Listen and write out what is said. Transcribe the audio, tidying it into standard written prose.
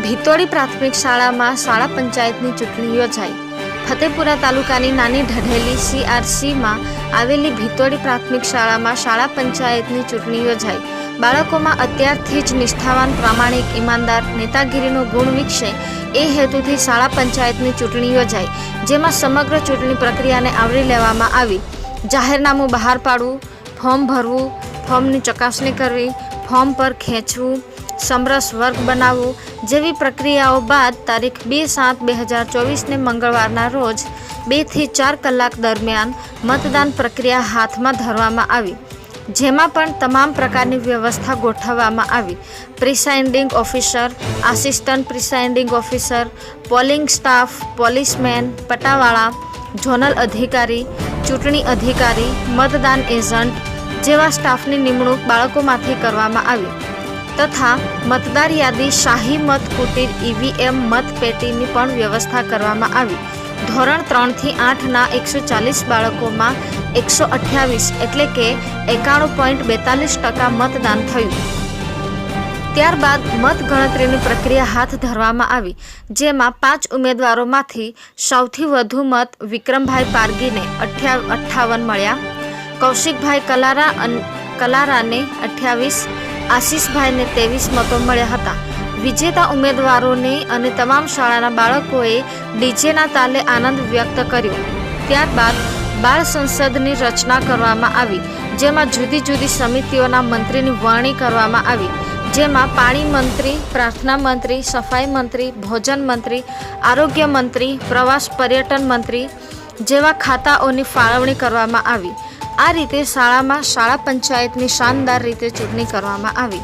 ભીતોડી પ્રાથમિક શાળામાં શાળા પંચાયતની ચૂંટણી યોજાઈ। ફતેપુરા તાલુકાની નાની ઢઢેલી CRCમાં આવેલી ભીતોડી પ્રાથમિક શાળામાં શાળા પંચાયતની ચૂંટણી યોજાઈ। બાળકોમાં અત્યારથી જ નિષ્ઠાવાન, પ્રામાણિક, ઈમાનદાર, નેતાગીરીનો ગુણ વિકસે એ હેતુથી શાળા પંચાયતની ચૂંટણી યોજાઈ, જેમાં સમગ્ર ચૂંટણી પ્રક્રિયાને આવરી લેવામાં આવી। જાહેરનામું બહાર પાડવું, ફોર્મ ભરવું, ફોર્મની ચકાસણી કરવી, ફોર્મ પર ખેંચવું, સમરસ વર્ગ બનાવવું જેવી પ્રક્રિયાઓ બાદ તારીખ 2/7/2024ને મંગળવારના રોજ 2 થી 4 કલાક દરમિયાન મતદાન પ્રક્રિયા હાથમાં ધરવામાં આવી, જેમાં પણ તમામ પ્રકારની વ્યવસ્થા ગોઠવવામાં આવી। Presiding officer, assistant presiding officer, polling staff, policemen, પટાવાળા, ઝોનલ અધિકારી, ચૂંટણી અધિકારી, મતદાન એજન્ટ જેવા સ્ટાફની નિમણૂક બાળકોમાંથી કરવામાં આવી તથા મતદાર યાદી, શાહી મત કુટીર, EVM મતપેટીની પણ વ્યવસ્થા કરવામાં આવી। ધોરણ 3 થી 8ના 140 બાળકોમાં 128 એટલે કે 91.42% મતદાન થયું। ત્યારબાદ મતગણતરીની પ્રક્રિયા હાથ ધરવામાં આવી, જેમાં 5 ઉમેદવારોમાંથી સૌથી વધુ મત વિક્રમભાઈ પારગીને 58 મળ્યા, કૌશિકભાઈ કલારાને 28, આશીષભાઈને 23 મતો મળ્યા હતા। વિજેતા ઉમેદવારોને અને તમામ શાળાના બાળકોએ ડીજેના તાલે આનંદ વ્યક્ત કર્યો। ત્યારબાદ બાળ સંસદની રચના કરવામાં આવી, જેમાં જુદી જુદી સમિતિઓના મંત્રીની વરણી કરવામાં આવી, જેમાં પાણી મંત્રી, પ્રાર્થના મંત્રી, સફાઈ મંત્રી, ભોજન મંત્રી, આરોગ્ય મંત્રી, પ્રવાસ પર્યટન મંત્રી જેવા ખાતાઓની ફાળવણી કરવામાં આવી। આ રીતે શાળામાં શાળા પંચાયતની શાનદાર રીતે ચૂંટણી કરવામાં આવી।